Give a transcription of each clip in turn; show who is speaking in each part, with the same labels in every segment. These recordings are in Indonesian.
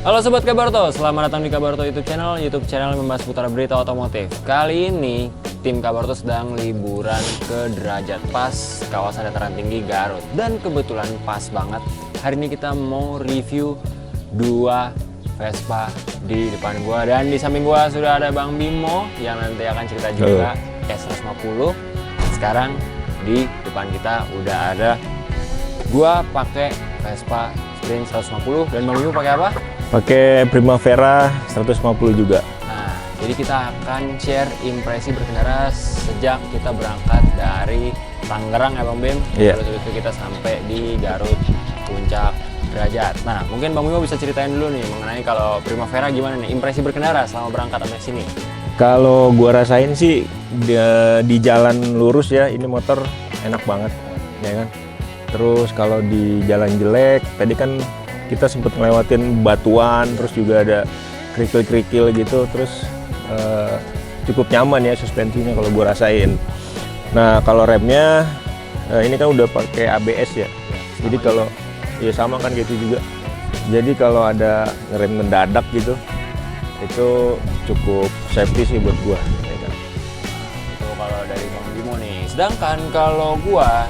Speaker 1: Halo Sobat Kabarto, selamat datang di Kabarto YouTube channel yang membahas putar berita otomotif. Kali ini, tim Kabarto sedang liburan ke Derajat Pas, kawasan dataran tinggi Garut. Dan kebetulan pas banget, hari ini kita mau review dua Vespa di depan gua. Dan di samping gua sudah ada Bang Bimo yang nanti akan cerita juga S150. Sekarang di depan kita udah ada gua pakai Vespa Sprint 150 dan Bang Bimo pakai apa?
Speaker 2: Pakai Primavera 150 juga.
Speaker 1: Nah, jadi kita akan share impresi berkendara sejak kita berangkat dari Tangerang ya Bang Bim.
Speaker 2: Iya.
Speaker 1: Terus itu kita sampai di Garut, Puncak Derajat. Nah, mungkin Bang Bimo bisa ceritain dulu nih mengenai kalau Primavera gimana nih impresi berkendara selama berangkat sampai sini.
Speaker 2: Kalau gua rasain sih di jalan lurus ya, ini motor enak banget, ya kan. Terus kalau di jalan jelek, tadi kan kita sempat ngelewatin batuan, terus juga ada kerikil-kerikil gitu, terus cukup nyaman ya suspensinya kalau gue rasain. Nah kalau remnya ini kan udah pakai ABS ya, jadi kalau ya sama kan gitu juga. Jadi kalau ada rem mendadak gitu, itu cukup safety sih buat gue. Ya kan?
Speaker 1: Itu kalau dari Bang Bimo nih. Sedangkan kalau gua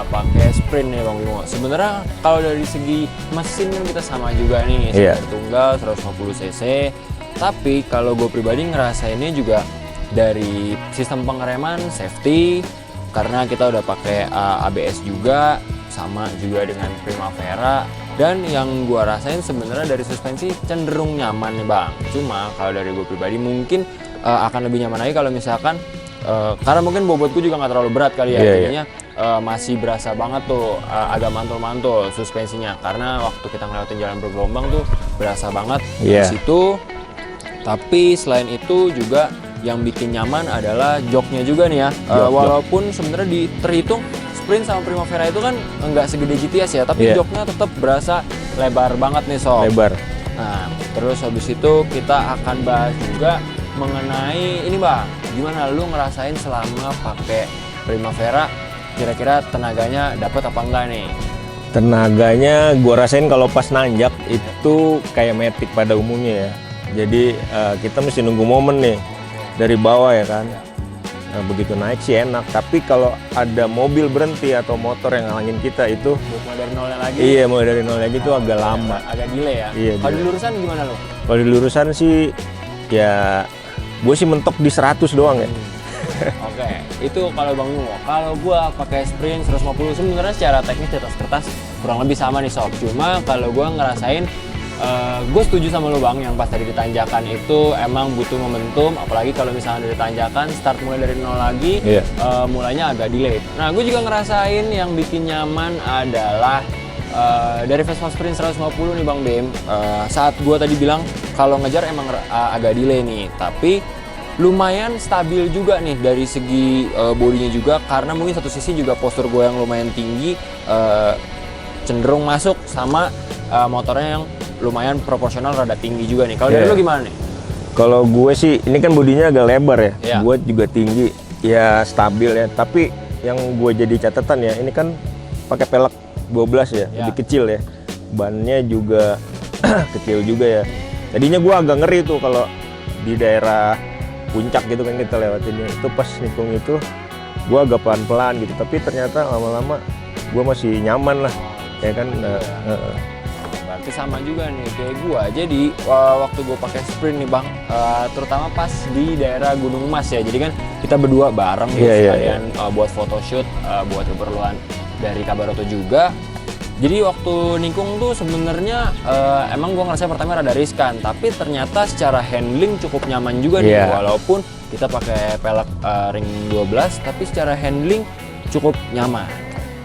Speaker 1: pakai Sprint nih Bang Bimo. Sebenarnya kalau dari segi mesin kan kita sama juga nih, tunggal 150 cc. Tapi kalau gue pribadi ngerasainnya juga dari sistem pengereman safety karena kita udah pakai ABS juga, sama juga dengan Primavera. Dan yang gua rasain sebenarnya dari suspensi cenderung nyaman nih Bang. Cuma kalau dari gue pribadi mungkin akan lebih nyaman lagi kalau misalkan karena mungkin bobotku juga nggak terlalu berat kali ya, jadinya masih berasa banget tuh agak mantul-mantul suspensinya karena waktu kita ngelewatin jalan bergelombang tuh berasa banget di situ. Tapi selain itu juga yang bikin nyaman adalah joknya juga nih ya. Walaupun sebenarnya terhitung Sprint sama Primavera itu kan nggak segede GTS ya, tapi joknya tetap berasa lebar banget nih Sob.
Speaker 2: Lebar.
Speaker 1: Nah terus habis itu kita akan bahas juga mengenai ini Bang, gimana lu ngerasain selama pakai Primavera, kira-kira tenaganya dapat apa enggak nih?
Speaker 2: Tenaganya gua rasain kalau pas nanjak itu kayak Matic pada umumnya ya. Jadi kita mesti nunggu momen nih dari bawah ya kan. Nah, begitu naik sih enak, tapi kalau ada mobil berhenti atau motor yang ngalangin kita itu
Speaker 1: mulai dari nolnya lagi?
Speaker 2: Iya, mulai dari nol lagi itu agak lama.
Speaker 1: Agak delay ya?
Speaker 2: Iya,
Speaker 1: kalau di lurusan gimana lo?
Speaker 2: Kalau di lurusan sih ya gue sih mentok di 100 doang ya.
Speaker 1: Oke, itu kalau Bang Bimo. Kalau gue pakai Sprint 150 sebenarnya secara teknis di atas kertas kurang lebih sama nih Sob. Cuma kalau gue ngerasain gue setuju sama lo Bang, yang pas tadi di tanjakan itu emang butuh momentum, apalagi kalau misalnya dari tanjakan start mulai dari nol lagi, mulainya agak delay. Nah gue juga ngerasain yang bikin nyaman adalah dari Vespa Sprint 150 nih Bang Bim, saat gue tadi bilang kalau ngejar emang agak delay nih, tapi lumayan stabil juga nih dari segi bodinya juga, karena mungkin satu sisi juga postur gue yang lumayan tinggi cenderung masuk sama motornya yang lumayan proporsional rada tinggi juga nih. Kalau dari lu gimana nih?
Speaker 2: Kalau gue sih ini kan bodinya agak lebar ya, gue juga tinggi, ya stabil ya. Tapi yang gue jadi catatan ya, ini kan pakai pelek 12 ya, lebih kecil ya. Bannya juga kecil juga ya. Jadinya gue agak ngeri tuh kalau di daerah puncak gitu kan kita lewatinnya. Itu pas nikung itu gue agak pelan-pelan gitu. Tapi ternyata lama-lama gue masih nyaman lah, ya kan.
Speaker 1: Berarti sama juga nih kayak gue. Jadi waktu gue pakai Sprint nih Bang, terutama pas di daerah Gunung Mas ya. Jadi kan kita berdua bareng sekalian buat photoshoot, buat keperluan dari Kabaroto juga. Jadi waktu nikung tuh sebenarnya emang gue ngerasa pertama rada riskan, tapi ternyata secara handling cukup nyaman juga nih. Walaupun kita pakai pelek ring 12, tapi secara handling cukup nyaman.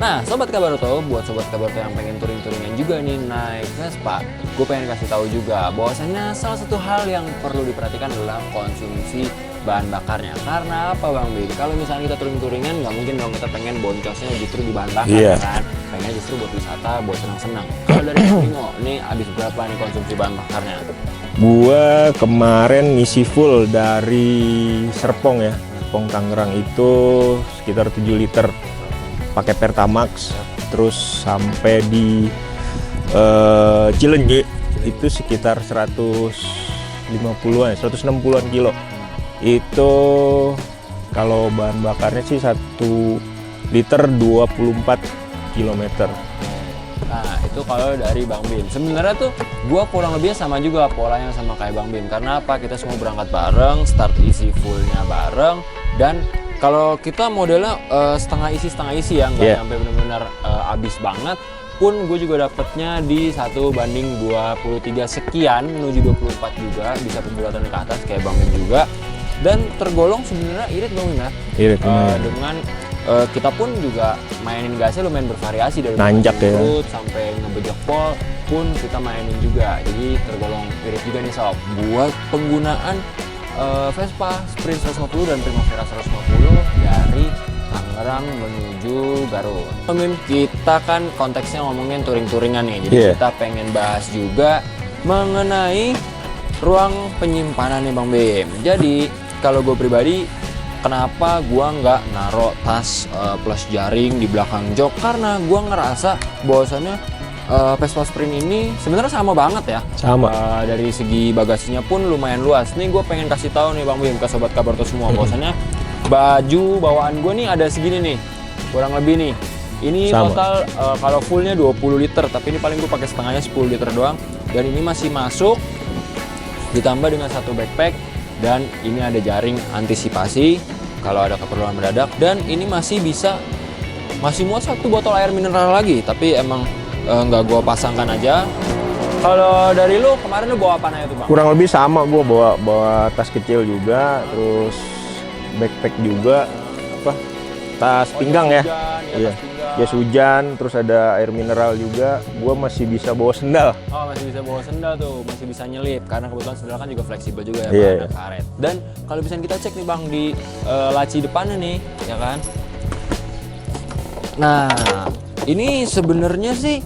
Speaker 1: Nah, Sobat Kabaroto, buat Sobat Kabaroto yang pengen touring-touringan juga nih naik Vespa, gue pengen kasih tahu juga bahwasanya salah satu hal yang perlu diperhatikan adalah konsumsi bahan bakarnya. Karena apa Bang Bin? Kalau misalnya kita touring-touringan, nggak mungkin dong kita pengen boncosnya justru di bahan bakar kan? Pengennya justru buat wisata, buat senang-senang. Kalau dari Bimo, nih habis berapa nih konsumsi bahan bakarnya?
Speaker 2: Gua kemarin ngisi full dari Serpong ya, Serpong Tangerang itu sekitar 7 liter. Pakai Pertamax, terus sampai di Cilenyi itu sekitar 150-an, 160-an kilo. Itu kalau bahan bakarnya sih 1 liter 24 kilometer.
Speaker 1: Nah, itu kalau dari Bang Bim. Sebenarnya tuh gua kurang lebih sama juga polanya sama kayak Bang Bim. Karena apa? Kita semua berangkat bareng, start isi fullnya bareng, dan kalau kita modelnya setengah isi ya, nggak sampai benar-benar habis banget. Pun gue juga dapetnya di 1:23 sekian menuju 24 juga, bisa pembulatan ke atas kayak Bang Bim juga. Dan tergolong sebenarnya irit Bang Bim ya.
Speaker 2: Irit
Speaker 1: dengan kita pun juga mainin gasnya lumayan bervariasi dari
Speaker 2: nanjak ya
Speaker 1: sampai ngebejek pol pun kita mainin juga, jadi tergolong irit juga nih sob. Buat penggunaan Vespa Sprint 150 dan Primavera 150 dari Tangerang menuju Garut. Kita kan konteksnya ngomongin touring-touringan nih, jadi kita pengen bahas juga mengenai ruang penyimpanan nih Bang Bim. Jadi kalau gue pribadi, kenapa gua nggak naruh tas plus jaring di belakang jok? Karena gua ngerasa bahwasannya Vespa Sprint ini sebenarnya sama banget ya.
Speaker 2: Sama.
Speaker 1: Dari segi bagasinya pun lumayan luas. Nih gue pengen kasih tahu nih Bang Bim ke sobat Kabarto semua, bahwasannya baju bawaan gue nih ada segini nih, kurang lebih nih. Ini sama. Total kalau fullnya 20 liter, tapi ini paling gue pakai setengahnya 10 liter doang. Dan ini masih masuk, ditambah dengan satu backpack. Dan ini ada jaring antisipasi kalau ada keperluan mendadak, dan ini masih muat satu botol air mineral lagi, tapi emang nggak gua pasangkan aja. Kalau dari lu kemarin lu bawa apa aja tuh Bang?
Speaker 2: Kurang lebih sama, gua bawa tas kecil juga, terus backpack juga, tas pinggang ya. Iya. Jas hujan, terus ada air mineral juga. Gua masih bisa bawa sendal.
Speaker 1: Oh, masih bisa bawa sendal tuh, masih bisa nyelip karena kebetulan sendal kan juga fleksibel juga ya, ada karet. Dan kalau bisa kita cek nih Bang di laci depannya nih, ya kan. Nah, ini sebenarnya sih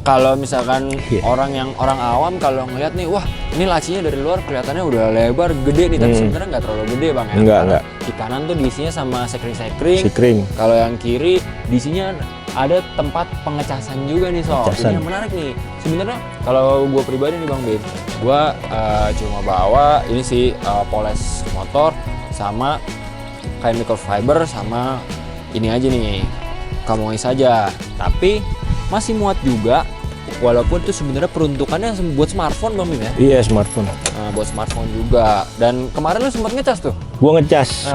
Speaker 1: kalau misalkan orang awam kalau ngeliat nih, wah ini lacinya dari luar kelihatannya udah lebar, gede nih, tapi sebenarnya nggak terlalu gede Bang ya.
Speaker 2: Enggak.
Speaker 1: Di kanan tuh diisinya sama sekring. Kalau yang kiri diisinya ada tempat pengecasan juga nih sob. Ini yang menarik nih. Sebenarnya kalau gue pribadi nih Bang Bim, gue cuma bawa ini sih poles motor sama kain microfiber sama ini aja nih, kamois saja. Tapi masih muat juga. Walaupun itu sebenarnya peruntukannya buat smartphone Bang Bim ya?
Speaker 2: Iya, smartphone.
Speaker 1: Nah, buat smartphone juga. Dan kemarin lu sempat ngecas tuh?
Speaker 2: Gua ngecas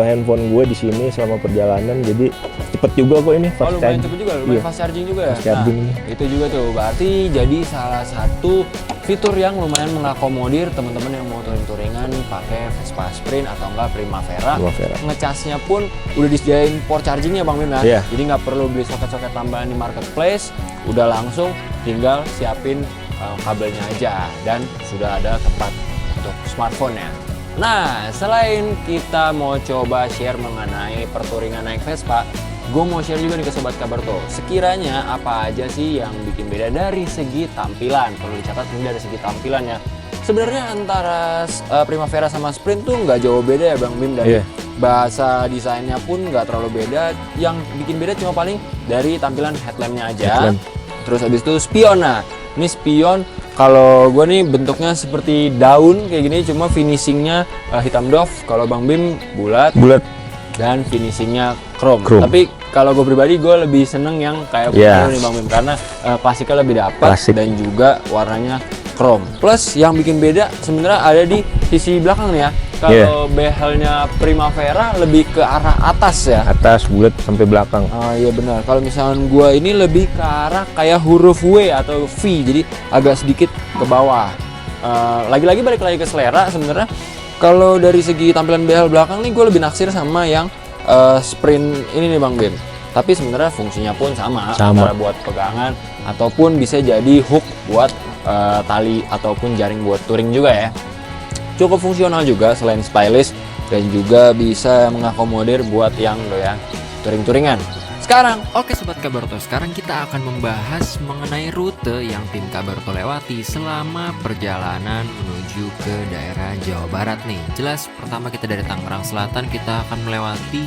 Speaker 2: handphone gue di sini selama perjalanan, jadi cepet juga kok ini
Speaker 1: fast charging. Cepet juga, lumayan fast charging juga ya?
Speaker 2: Fast charging.
Speaker 1: Nah, itu juga tuh, berarti jadi salah satu fitur yang lumayan mengakomodir teman-teman yang mau touring-touringan pakai Vespa Sprint atau enggak Primavera. Ngecasnya pun udah disediain port chargingnya Bang Bim ya? Jadi nggak perlu beli soket-soket tambahan di marketplace, udah langsung tinggal siapin kabelnya aja dan sudah ada tempat untuk smartphone ya. Nah, selain kita mau coba share mengenai pertouringan naik Vespa, gue mau share juga nih ke Sobat Kabarto. Sekiranya apa aja sih yang bikin beda dari segi tampilan? Perlu dicatat ini dari segi tampilan ya. Sebenarnya antara Primavera sama Sprint tuh nggak jauh beda ya Bang Bim, dari bahasa desainnya pun nggak terlalu beda. Yang bikin beda cuma paling dari tampilan headlampnya aja. Terus habis itu spion. Nah, ini spion kalau gue nih bentuknya seperti daun kayak gini, cuma finishingnya hitam doff. Kalau Bang Bim bulat dan finishingnya chrome. Tapi kalau gue pribadi gue lebih seneng yang kayak nih Bang Bim, karena klasiknya lebih dapat dan juga warnanya chrome. Plus yang bikin beda sebenarnya ada di sisi belakang nih ya. Kalau behelnya Primavera lebih ke arah atas ya.
Speaker 2: Atas bulat sampai belakang.
Speaker 1: Oh iya benar. Kalau misalnya gua ini lebih ke arah kayak huruf W atau V, jadi agak sedikit ke bawah. Lagi-lagi balik lagi ke selera sebenarnya. Kalau dari segi tampilan behel belakang nih, gue lebih naksir sama yang Sprint ini nih Bang Bim. Tapi sebenarnya fungsinya pun sama. Antara buat pegangan ataupun bisa jadi hook buat tali ataupun jaring buat touring juga ya. Cukup fungsional juga selain stylish, dan juga bisa mengakomodir buat yang doyan touring-touringan. Oke Sobat Kabarto, sekarang kita akan membahas mengenai rute yang tim Kabarto lewati selama perjalanan menuju ke daerah Jawa Barat nih. Jelas pertama kita dari Tangerang Selatan, kita akan melewati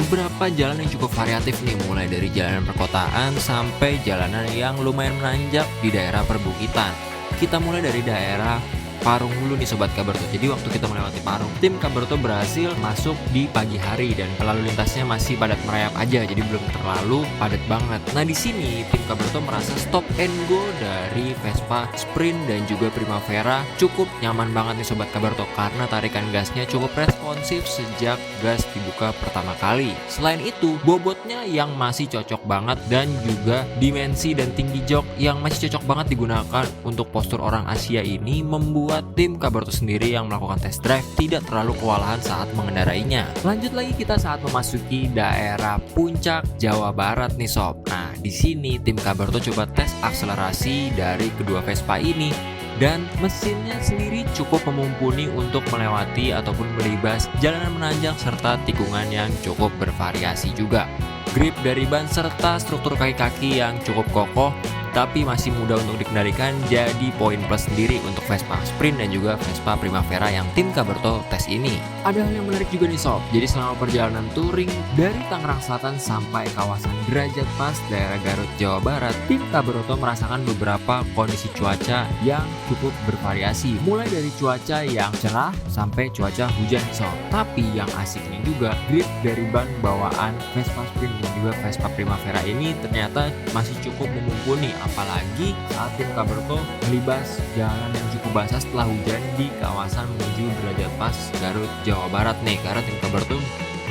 Speaker 1: beberapa jalan yang cukup variatif nih, mulai dari jalanan perkotaan sampai jalanan yang lumayan menanjak di daerah perbukitan. Kita mulai dari daerah Parung dulu nih Sobat Kabarto. Jadi waktu kita melewati Parung, tim Kabarto berhasil masuk di pagi hari dan lalu lintasnya masih padat merayap aja, jadi belum terlalu padat banget. Nah di sini tim Kabarto merasa stop and go dari Vespa Sprint dan juga Primavera cukup nyaman banget nih Sobat Kabarto, karena tarikan gasnya cukup responsif sejak gas dibuka pertama kali. Selain itu, bobotnya yang masih cocok banget dan juga dimensi dan tinggi jok yang masih cocok banget digunakan untuk postur orang Asia ini membuat tim Kabarto sendiri yang melakukan test drive tidak terlalu kewalahan saat mengendarainya. Lanjut lagi kita saat memasuki daerah Puncak, Jawa Barat nih sob. Nah di sini tim Kabarto coba tes akselerasi dari kedua Vespa ini, dan mesinnya sendiri cukup memumpuni untuk melewati ataupun melibas jalanan menanjak serta tikungan yang cukup bervariasi juga. Grip dari ban serta struktur kaki-kaki yang cukup kokoh tapi masih mudah untuk dikendalikan jadi poin plus sendiri untuk Vespa Sprint dan juga Vespa Primavera yang tim Kabarto tes ini. Ada hal yang menarik juga nih sob, jadi selama perjalanan touring dari Tangerang Selatan sampai kawasan Derajat Pas daerah Garut, Jawa Barat, tim Kabarto merasakan beberapa kondisi cuaca yang cukup bervariasi, mulai dari cuaca yang cerah sampai cuaca hujan nih sob. Tapi yang asiknya juga, grip dari ban bawaan Vespa Sprint dan juga Vespa Primavera ini ternyata masih cukup memumpuni, apalagi saat tim Kabarto melibas jalan yang cukup basah setelah hujan di kawasan menuju Derajat Pas Garut, Jawa Barat nih, karena tim Kabarto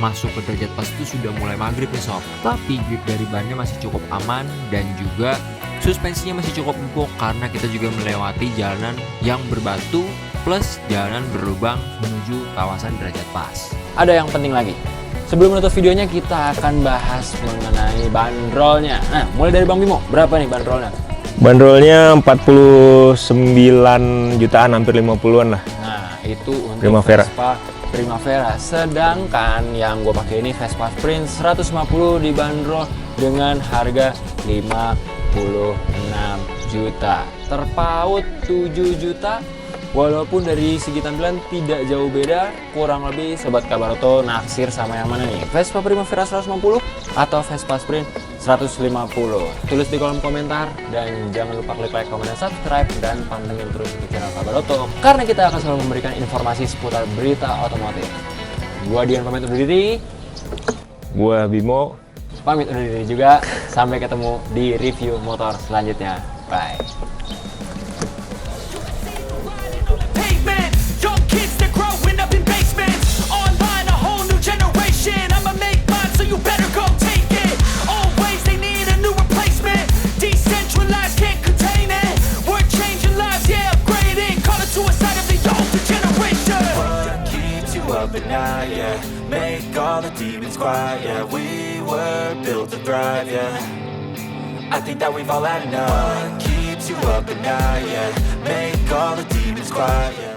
Speaker 1: masuk ke Derajat Pas itu sudah mulai maghrib nih sob. Tapi grip dari bannya masih cukup aman dan juga suspensinya masih cukup empuk karena kita juga melewati jalanan yang berbatu plus jalanan berlubang menuju kawasan Derajat Pas. Ada yang penting lagi, sebelum menutup videonya kita akan bahas mengenai bandrolnya. Nah, mulai dari Bang Bimo, berapa nih bandrolnya?
Speaker 2: Bandrolnya 49 jutaan, hampir 50-an lah.
Speaker 1: Nah, itu untuk
Speaker 2: Primavera.
Speaker 1: Vespa Primavera. Sedangkan yang gue pakai ini Vespa Sprint 150 dibanderol dengan harga 56 juta. Terpaut 7 juta. Walaupun dari segi tampilan tidak jauh beda, kurang lebih Sobat Kabarto naksir sama yang mana nih? Vespa Primavera 150 atau Vespa Sprint 150? Tulis di kolom komentar dan jangan lupa klik like, komen, dan subscribe, dan pantengin terus di channel Kabarto karena kita akan selalu memberikan informasi seputar berita otomotif. Gua Dian pamit undur diri.
Speaker 2: Gua Bimo
Speaker 1: Pamit undur diri juga. Sampai ketemu di review motor selanjutnya. Bye.
Speaker 3: Kids that growing up in basements, online a whole new generation. I'ma make mine, so you better go take it. Always they need a new replacement. Decentralized, can't contain it. We're changing lives, yeah, upgrading. Call it suicide of the older generation.
Speaker 4: What keeps you up at night, yeah? Make all the demons quiet, yeah. We were built to thrive, yeah. I think that we've all had enough. What keeps you up at night, yeah? Make all the demons quiet, yeah.